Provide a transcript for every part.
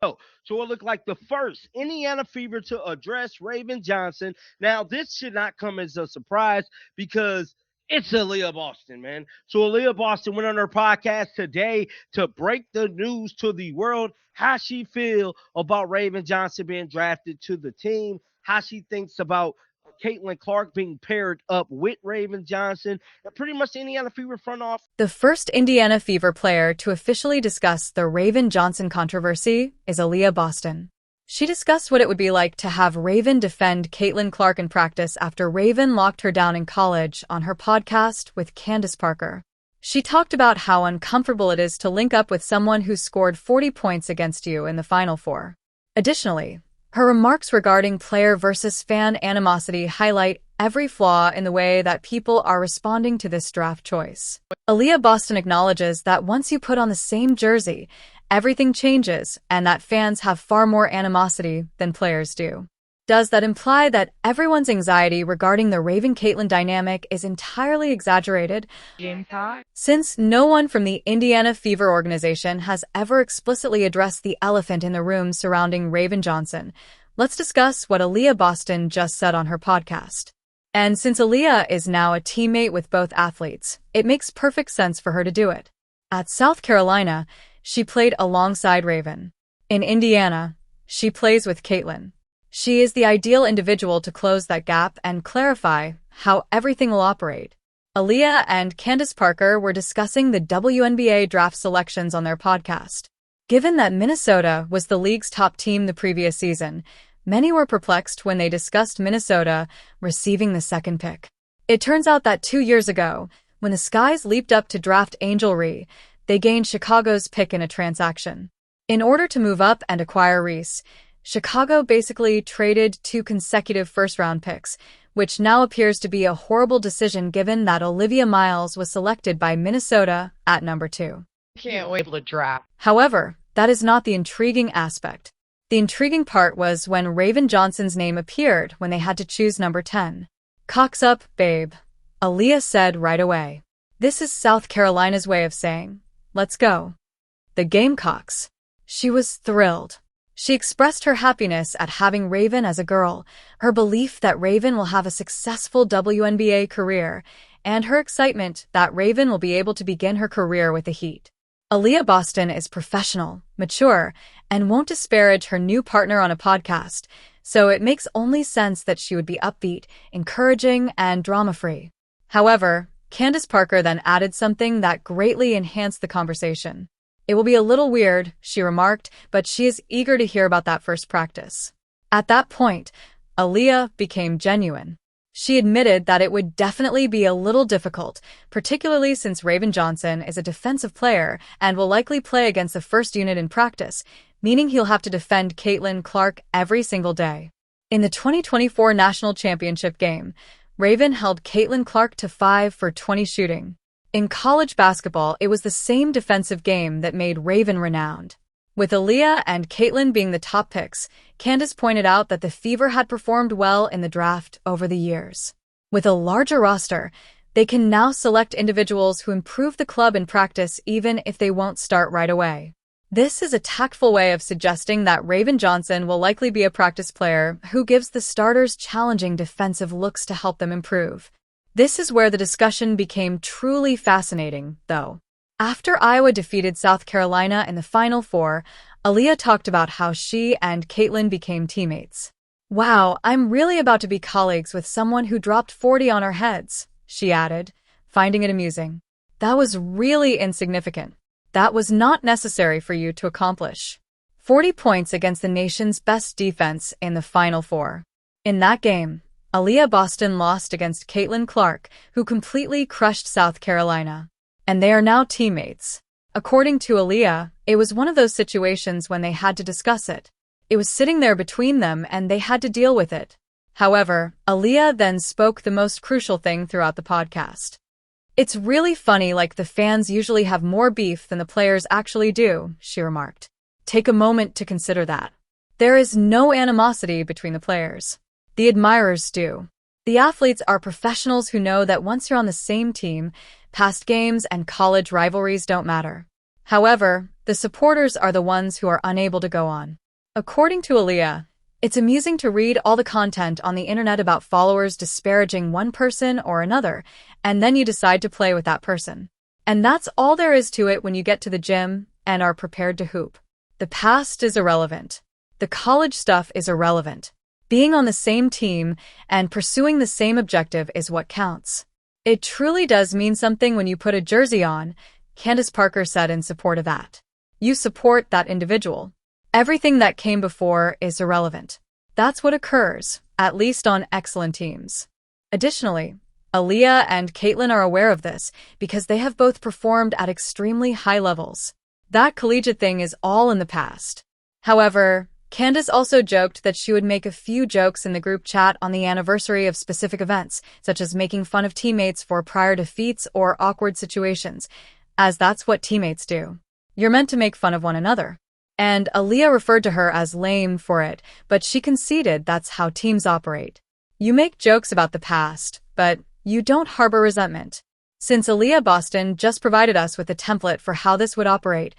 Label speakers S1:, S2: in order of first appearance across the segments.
S1: So it looked like the first Indiana Fever to address Raven Johnson. Now, this should not come as a surprise because it's Aaliyah Boston, man. So Aaliyah Boston went on her podcast today to break the news to the world, how she feel about Raven Johnson being drafted to the team, how she thinks about Caitlin Clark being paired up with Raven Johnson, and pretty much the Indiana Fever front office.
S2: The first Indiana Fever player to officially discuss the Raven Johnson controversy is Aliyah Boston. She discussed what it would be like to have Raven defend Caitlin Clark in practice after Raven locked her down in college on her podcast with Candace Parker. She talked about how uncomfortable it is to link up with someone who scored 40 points against you in the Final Four. Additionally, her remarks regarding player versus fan animosity highlight every flaw in the way that people are responding to this draft choice. Aliyah Boston acknowledges that once you put on the same jersey, everything changes and that fans have far more animosity than players do. Does that imply that everyone's anxiety regarding the Raven-Caitlin dynamic is entirely exaggerated? Since no one from the Indiana Fever organization has ever explicitly addressed the elephant in the room surrounding Raven Johnson, let's discuss what Aliyah Boston just said on her podcast. And since Aliyah is now a teammate with both athletes, it makes perfect sense for her to do it. At South Carolina, she played alongside Raven. In Indiana, she plays with Caitlin. She is the ideal individual to close that gap and clarify how everything will operate. Aliyah and Candace Parker were discussing the WNBA draft selections on their podcast. Given that Minnesota was the league's top team the previous season, many were perplexed when they discussed Minnesota receiving the second pick. It turns out that 2 years ago, when the Skies leaped up to draft Angel Reese, they gained Chicago's pick in a transaction. In order to move up and acquire Reese, Chicago basically traded 2 consecutive first-round picks, which now appears to be a horrible decision given that Olivia Miles was selected by Minnesota at number 2.
S3: Can't wait to draft.
S2: However, that is not the intriguing aspect. The intriguing part was when Raven Johnson's name appeared when they had to choose number 10. "Cocks up, babe," Aliyah said right away. This is South Carolina's way of saying, "Let's go." The Gamecocks. She was thrilled. She expressed her happiness at having Raven as a girl, her belief that Raven will have a successful WNBA career, and her excitement that Raven will be able to begin her career with the Heat. Aliyah Boston is professional, mature, and won't disparage her new partner on a podcast, so it makes only sense that she would be upbeat, encouraging, and drama-free. However, Candace Parker then added something that greatly enhanced the conversation. "It will be a little weird," she remarked, but she is eager to hear about that first practice. At that point, Aliyah became genuine. She admitted that it would definitely be a little difficult, particularly since Raven Johnson is a defensive player and will likely play against the first unit in practice, meaning he'll have to defend Caitlin Clark every single day. In the 2024 National Championship game, Raven held Caitlin Clark to 5 for 20 shooting. In college basketball, it was the same defensive game that made Raven renowned. With Aliyah and Caitlin being the top picks, Candace pointed out that the Fever had performed well in the draft over the years. With a larger roster, they can now select individuals who improve the club in practice even if they won't start right away. This is a tactful way of suggesting that Raven Johnson will likely be a practice player who gives the starters challenging defensive looks to help them improve. This is where the discussion became truly fascinating, though. After Iowa defeated South Carolina in the Final Four, Aliyah talked about how she and Caitlin became teammates. "Wow, I'm really about to be colleagues with someone who dropped 40 on our heads," she added, finding it amusing. "That was really insignificant. That was not necessary for you to accomplish. 40 points against the nation's best defense in the Final Four." In that game, Aliyah Boston lost against Caitlin Clark, who completely crushed South Carolina. And they are now teammates. According to Aliyah, it was one of those situations when they had to discuss it. It was sitting there between them and they had to deal with it. However, Aliyah then spoke the most crucial thing throughout the podcast. "It's really funny, like the fans usually have more beef than the players actually do," she remarked. "Take a moment to consider that. There is no animosity between the players. The admirers do. The athletes are professionals who know that once you're on the same team, past games and college rivalries don't matter. However, the supporters are the ones who are unable to go on. According to Aaliyah, it's amusing to read all the content on the internet about followers disparaging one person or another, and then you decide to play with that person. And that's all there is to it when you get to the gym and are prepared to hoop. The past is irrelevant. The college stuff is irrelevant. Being on the same team and pursuing the same objective is what counts. It truly does mean something when you put a jersey on, Candace Parker said in support of that. You support that individual. Everything that came before is irrelevant. That's what occurs, at least on excellent teams. Additionally, Aaliyah and Caitlyn are aware of this because they have both performed at extremely high levels. That collegiate thing is all in the past. However, Candace also joked that she would make a few jokes in the group chat on the anniversary of specific events, such as making fun of teammates for prior defeats or awkward situations, as that's what teammates do. You're meant to make fun of one another. And Aaliyah referred to her as lame for it, but she conceded that's how teams operate. You make jokes about the past, but you don't harbor resentment. Since Aliyah Boston just provided us with a template for how this would operate,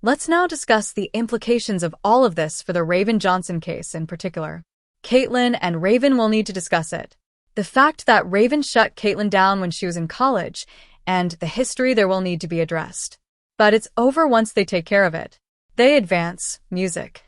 S2: let's now discuss the implications of all of this for the Raven Johnson case in particular. Caitlyn and Raven will need to discuss it. The fact that Raven shut Caitlyn down when she was in college, and the history there will need to be addressed. But it's over once they take care of it. They advance, music.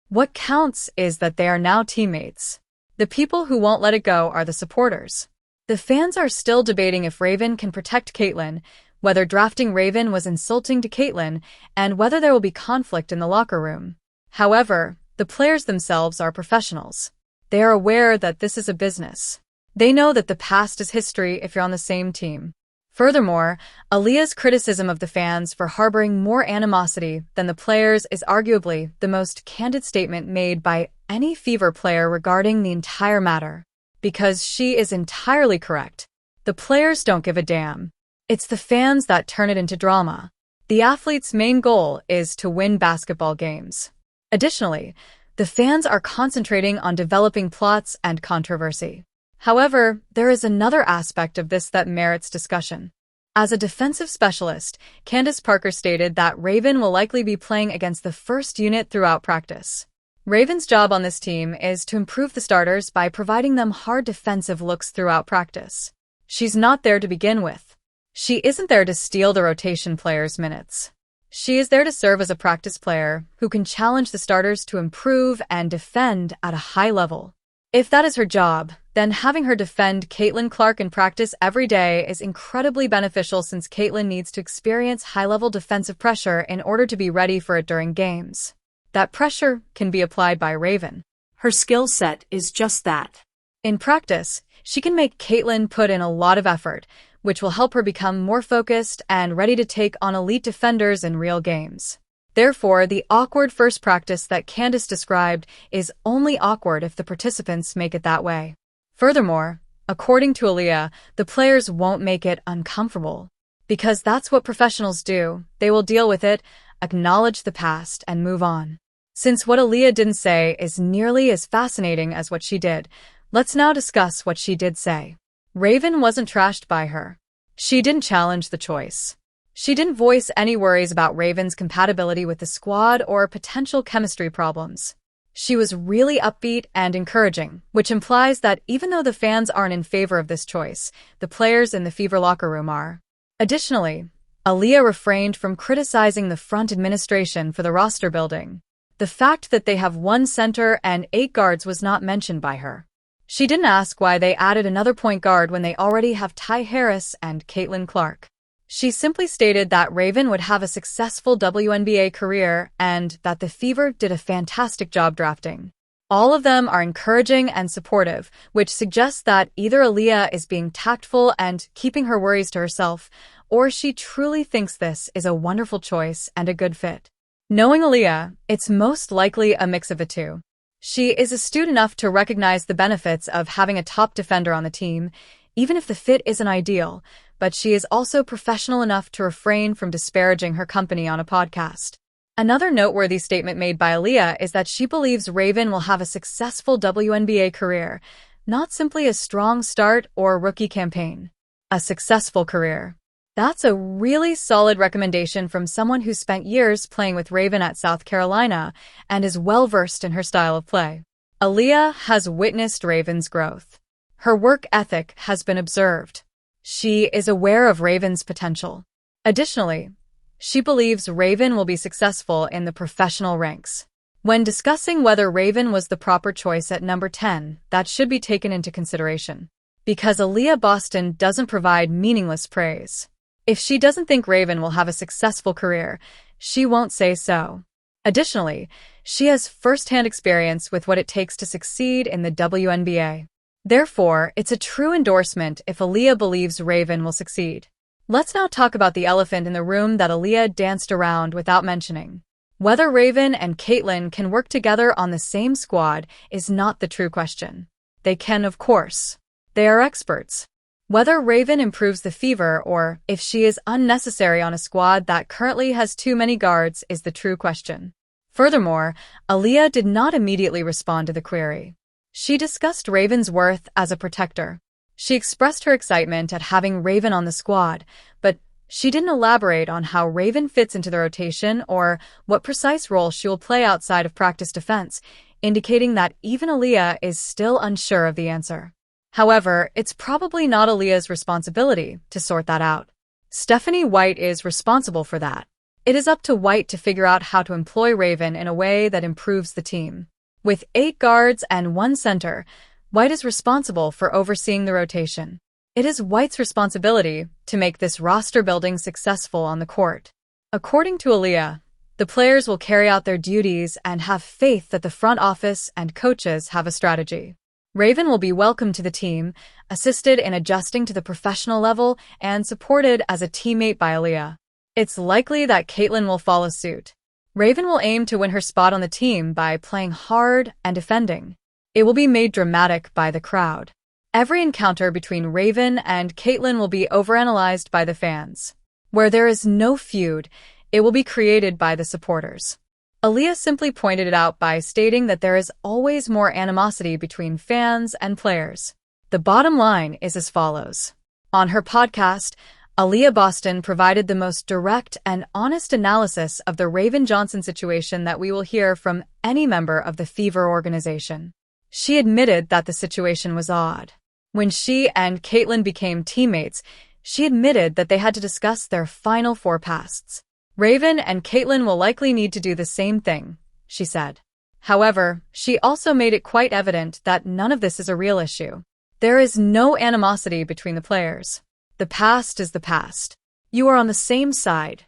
S2: What counts is that they are now teammates. The people who won't let it go are the supporters. The fans are still debating if Raven can protect Caitlyn, whether drafting Raven was insulting to Caitlyn, and whether there will be conflict in the locker room. However, the players themselves are professionals. They are aware that this is a business. They know that the past is history if you're on the same team. Furthermore, Aaliyah's criticism of the fans for harboring more animosity than the players is arguably the most candid statement made by any Fever player regarding the entire matter. Because she is entirely correct. The players don't give a damn. It's the fans that turn it into drama. The athlete's main goal is to win basketball games. Additionally, the fans are concentrating on developing plots and controversy. However, there is another aspect of this that merits discussion. As a defensive specialist, Candace Parker stated that Raven will likely be playing against the first unit throughout practice. Raven's job on this team is to improve the starters by providing them hard defensive looks throughout practice. She's not there to begin with. She isn't there to steal the rotation players' minutes. She is there to serve as a practice player who can challenge the starters to improve and defend at a high level. If that is her job, then having her defend Caitlyn Clark in practice every day is incredibly beneficial since Caitlyn needs to experience high-level defensive pressure in order to be ready for it during games. That pressure can be applied by Raven.
S3: Her skill set is just that.
S2: In practice, she can make Caitlyn put in a lot of effort, which will help her become more focused and ready to take on elite defenders in real games. Therefore, the awkward first practice that Candace described is only awkward if the participants make it that way. Furthermore, according to Aaliyah, the players won't make it uncomfortable. Because that's what professionals do. They will deal with it, acknowledge the past, and move on. Since what Aaliyah didn't say is nearly as fascinating as what she did, let's now discuss what she did say. Raven wasn't trashed by her. She didn't challenge the choice. She didn't voice any worries about Raven's compatibility with the squad or potential chemistry problems. She was really upbeat and encouraging, which implies that even though the fans aren't in favor of this choice, the players in the Fever locker room are. Additionally, Aaliyah refrained from criticizing the front administration for the roster building. The fact that they have one center and 8 guards was not mentioned by her. She didn't ask why they added another point guard when they already have Ty Harris and Caitlyn Clark. She simply stated that Raven would have a successful WNBA career and that the Fever did a fantastic job drafting. All of them are encouraging and supportive, which suggests that either Aaliyah is being tactful and keeping her worries to herself, or she truly thinks this is a wonderful choice and a good fit. Knowing Aaliyah, it's most likely a mix of the two. She is astute enough to recognize the benefits of having a top defender on the team, even if the fit isn't ideal, but she is also professional enough to refrain from disparaging her company on a podcast. Another noteworthy statement made by Aaliyah is that she believes Raven will have a successful WNBA career, not simply a strong start or rookie campaign. A successful career. That's a really solid recommendation from someone who spent years playing with Raven at South Carolina and is well-versed in her style of play. Aaliyah has witnessed Raven's growth. Her work ethic has been observed. She is aware of Raven's potential. Additionally, she believes Raven will be successful in the professional ranks. When discussing whether Raven was the proper choice at number 10, that should be taken into consideration. Because Aliyah Boston doesn't provide meaningless praise. If she doesn't think Raven will have a successful career, she won't say so. Additionally, she has first-hand experience with what it takes to succeed in the WNBA. Therefore, it's a true endorsement if Aaliyah believes Raven will succeed. Let's now talk about the elephant in the room that Aaliyah danced around without mentioning. Whether Raven and Caitlyn can work together on the same squad is not the true question. They can, of course. They are experts. Whether Raven improves the Fever or if she is unnecessary on a squad that currently has too many guards is the true question. Furthermore, Aaliyah did not immediately respond to the query. She discussed Raven's worth as a protector. She expressed her excitement at having Raven on the squad, but she didn't elaborate on how Raven fits into the rotation or what precise role she will play outside of practice defense, indicating that even Aaliyah is still unsure of the answer. However, it's probably not Aaliyah's responsibility to sort that out. Stephanie White is responsible for that. It is up to White to figure out how to employ Raven in a way that improves the team. With 8 guards and 1 center, White is responsible for overseeing the rotation. It is White's responsibility to make this roster building successful on the court. According to Aaliyah, the players will carry out their duties and have faith that the front office and coaches have a strategy. Raven will be welcomed to the team, assisted in adjusting to the professional level, and supported as a teammate by Aaliyah. It's likely that Caitlyn will follow suit. Raven will aim to win her spot on the team by playing hard and defending. It will be made dramatic by the crowd. Every encounter between Raven and Caitlyn will be overanalyzed by the fans. Where there is no feud, it will be created by the supporters. Aaliyah simply pointed it out by stating that there is always more animosity between fans and players. The bottom line is as follows. On her podcast, Aliyah Boston provided the most direct and honest analysis of the Raven Johnson situation that we will hear from any member of the Fever organization. She admitted that the situation was odd. When she and Caitlyn became teammates, she admitted that they had to discuss their final forecasts. Raven and Caitlyn will likely need to do the same thing, she said. However, she also made it quite evident that none of this is a real issue. There is no animosity between the players. The past is the past. You are on the same side,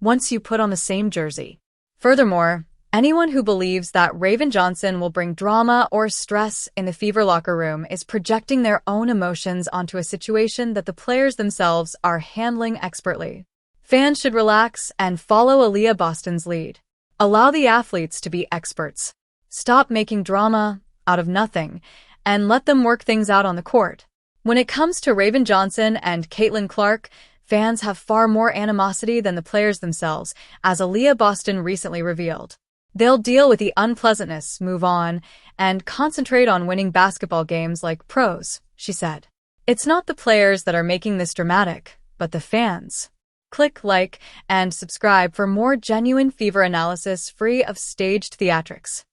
S2: once you put on the same jersey. Furthermore, anyone who believes that Raven Johnson will bring drama or stress in the Fever locker room is projecting their own emotions onto a situation that the players themselves are handling expertly. Fans should relax and follow Aliyah Boston's lead. Allow the athletes to be experts. Stop making drama out of nothing and let them work things out on the court. When it comes to Raven Johnson and Caitlyn Clark, fans have far more animosity than the players themselves, as Aliyah Boston recently revealed. They'll deal with the unpleasantness, move on, and concentrate on winning basketball games like pros, she said. It's not the players that are making this dramatic, but the fans. Click like and subscribe for more genuine Fever analysis free of staged theatrics.